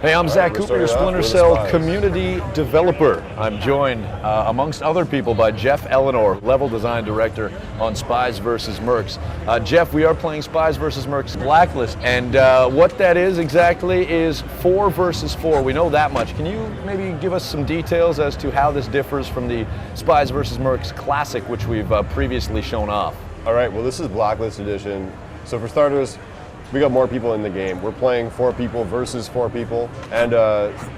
Hey, I'm Zach Cooper, your Splinter Cell community developer. I'm joined, amongst other people, by Jeff Eleanor, level design director on Spies vs. Mercs. Jeff, we are playing Spies vs. Mercs Blacklist, and what that is exactly is 4 versus 4. We know that much. Can you maybe give us some details as to how this differs from the Spies vs. Mercs Classic, which we've previously shown off? All right, well, this is Blacklist Edition. So for starters, we got more people in the game. We're playing 4 people versus 4 people. And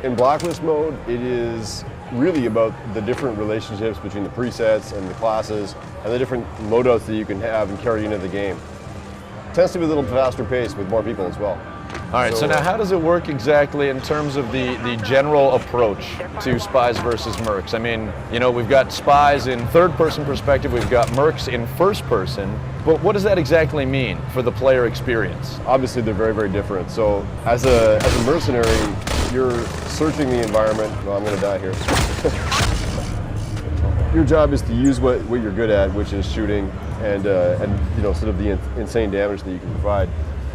in Blacklist mode, it is really about the different relationships between the presets and the classes and the different loadouts that you can have and carry into the game. It tends to be a little faster paced with more people as well. All right, so now how does it work exactly in terms of the general approach to Spies versus Mercs? I mean, you know, we've got Spies in third-person perspective, we've got Mercs in first-person, but what does that exactly mean for the player experience? Obviously, they're very, very different. So as a mercenary, you're searching the environment. Well, I'm going to die here. Your job is to use what you're good at, which is shooting and you know, sort of the insane damage that you can provide.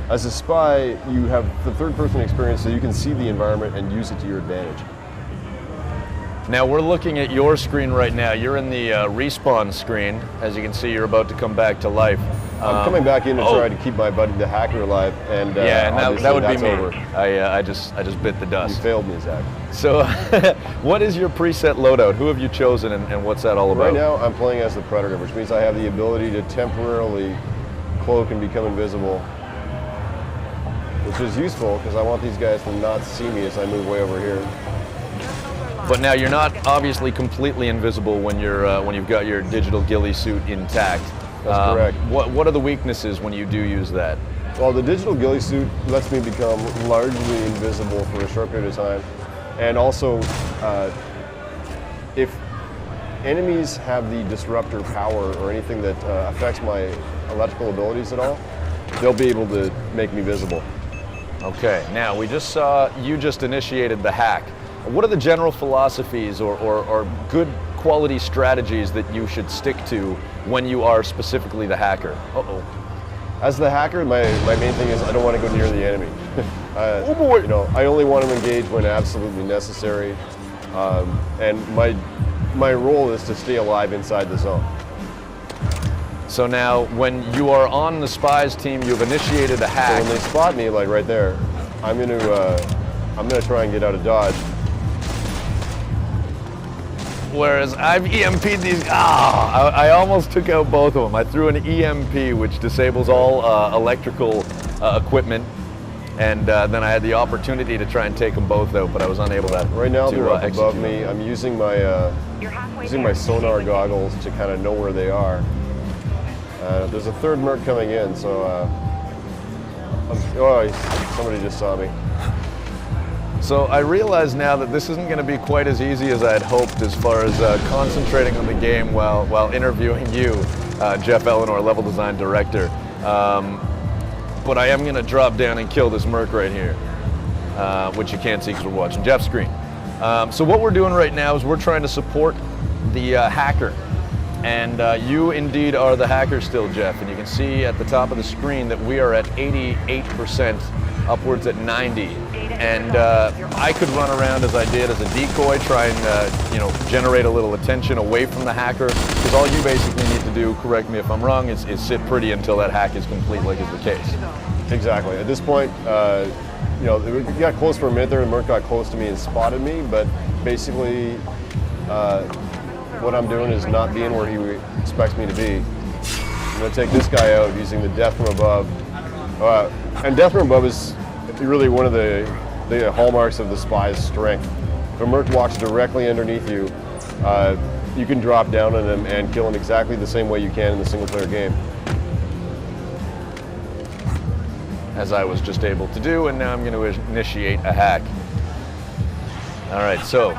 As a spy, you have the third-person experience, so you can see the environment and use it to your advantage. Now we're looking at your screen right now. You're in the respawn screen. As you can see, you're about to come back to life. I'm coming back in to try to keep my buddy, the hacker, alive, and yeah, and that would be me. Over. I just bit the dust. You failed me, Zach. So, what is your preset loadout? Who have you chosen, and what's that all about? Right now, I'm playing as the Predator, which means I have the ability to temporarily cloak and become invisible, which is useful because I want these guys to not see me as I move way over here. But now you're not obviously completely invisible when you've got your digital ghillie suit intact. That's correct. What are the weaknesses when you do use that? Well, the digital ghillie suit lets me become largely invisible for a short period of time, and also if enemies have the disruptor power or anything that affects my electrical abilities at all, they'll be able to make me visible. Okay, now we just saw you just initiated the hack. What are the general philosophies or good quality strategies that you should stick to when you are specifically the hacker? Uh-oh. As the hacker, my main thing is I don't want to go near the enemy. Oh boy! You know, I only want to engage when absolutely necessary, and my role is to stay alive inside the zone. So now, when you are on the Spies team, you've initiated a hack. So when they spot me, like right there, I'm gonna try and get out of dodge. Whereas I've EMP'd these. I almost took out both of them. I threw an EMP, which disables all electrical equipment, and then I had the opportunity to try and take them both out, but I was unable to. Right now, they're up above me. I'm using my sonar goggles to kind of know where they are. There's a third Merc coming in, so somebody just saw me. So I realize now that this isn't going to be quite as easy as I had hoped as far as concentrating on the game while interviewing you, Jeff Eleanor, level design director. But I am going to drop down and kill this Merc right here, which you can't see because we're watching Jeff's screen. So what we're doing right now is we're trying to support the hacker. And you indeed are the hacker still, Jeff. And you can see at the top of the screen that we are at 88%, upwards at 90. And I could run around as I did as a decoy, try and you know, generate a little attention away from the hacker. Because all you basically need to do, correct me if I'm wrong, is sit pretty until that hack is complete, like is the case. Exactly. At this point, you know, we got close for a minute there, and Merc got close to me and spotted me. But basically, what I'm doing is not being where he expects me to be. I'm going to take this guy out using the Death from Above. And Death from Above is really one of the hallmarks of the Spy's strength. If a Merc walks directly underneath you, you can drop down on him and kill him exactly the same way you can in the single-player game. As I was just able to do, and now I'm going to initiate a hack. All right, so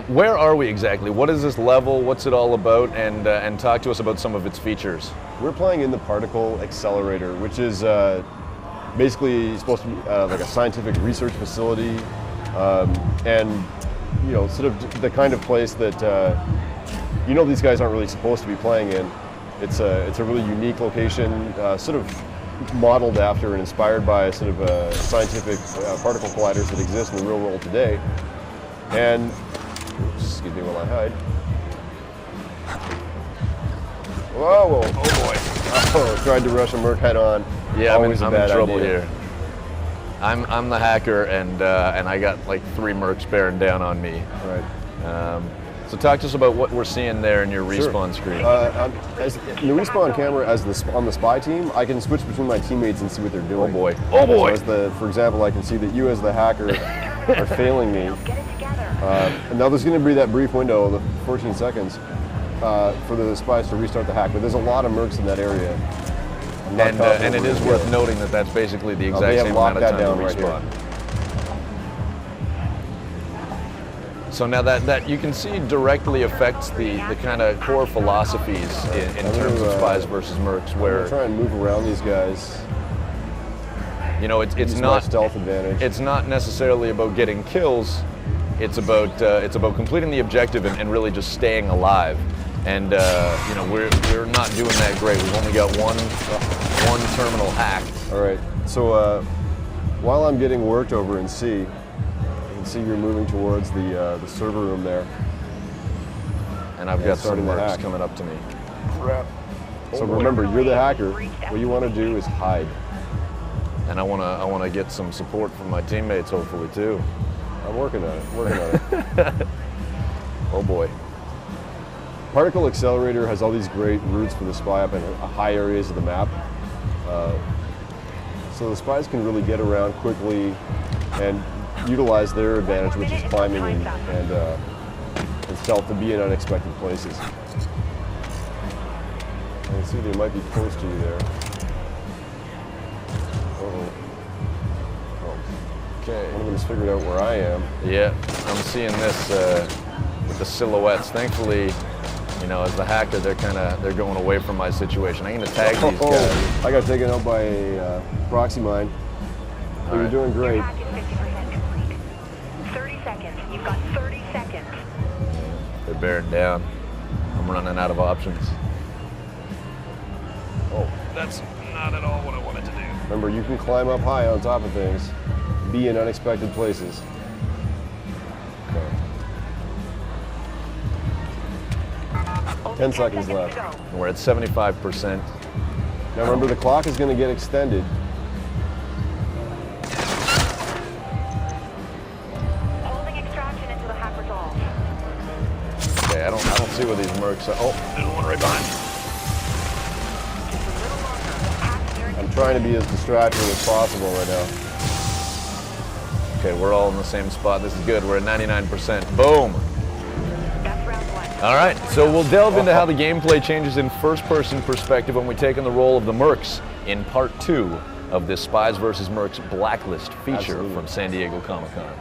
where are we exactly? What is this level? What's it all about? And talk to us about some of its features. We're playing in the Particle Accelerator, which is basically supposed to be like a scientific research facility, and you know, sort of the kind of place that you know these guys aren't really supposed to be playing in. It's a really unique location, sort of modeled after and inspired by sort of scientific particle colliders that exist in the real world today. And, excuse me while I hide. Whoa, whoa. Oh boy. Oh, tried to rush a Merc head on. Yeah, Always I'm a in bad trouble idea. here. I'm the hacker, and I got like 3 Mercs bearing down on me. Right. So talk to us about what we're seeing there in your respawn screen. In the respawn camera, on the spy team, I can switch between my teammates and see what they're doing. Oh boy. Oh boy. So for example, I can see that you as the hacker are failing me. And now there's going to be that brief window, the 14 seconds, for the spies to restart the hack. But there's a lot of Mercs in that area. And it is worth noting that that's basically the exact same amount of time to respawn. So now that you can see directly affects the kind of core philosophies in terms of Spies versus Mercs, where I'm try and move around these guys. You know, it's not stealth advantage. It's not necessarily about getting kills. It's about completing the objective and really just staying alive. And you know, we're not doing that great. We've only got one terminal hacked. All right. So while I'm getting worked over in C, you can see you're moving towards the server room there. And I've got some Mercs coming up to me. Crap. So remember, you're the hacker. What you want to do is hide. And I want to get some support from my teammates, hopefully too. I'm working on it. Oh boy. Particle Accelerator has all these great routes for the spy up in high areas of the map. So the spies can really get around quickly and utilize their advantage, which is climbing and stealth, to be in unexpected places. I can see they might be close to you there. Okay. One of them's figured out where I am. Yeah, I'm seeing this with the silhouettes. Thankfully, you know, as the hacker, they're going away from my situation. I'm gonna tag these guys. I got taken out by a proxy mine. So you're doing great. 30 seconds. You've got 30 seconds. They're bearing down. I'm running out of options. Oh, that's not at all what I wanted to do. Remember, you can climb up high on top of things, be in unexpected places. Okay. 10 seconds left. And we're at 75%. Now remember, the clock is going to get extended. Holding extraction until the hack resolves. Okay, I don't see where these Mercs are. Oh, there's one right behind me. I'm trying to be as distracting as possible right now. Okay, we're all in the same spot. This is good. We're at 99%. Boom. That's round 1. All right, so we'll delve into how the gameplay changes in first-person perspective when we take on the role of the Mercs in part 2 of this Spies vs. Mercs Blacklist feature from San Diego Comic-Con.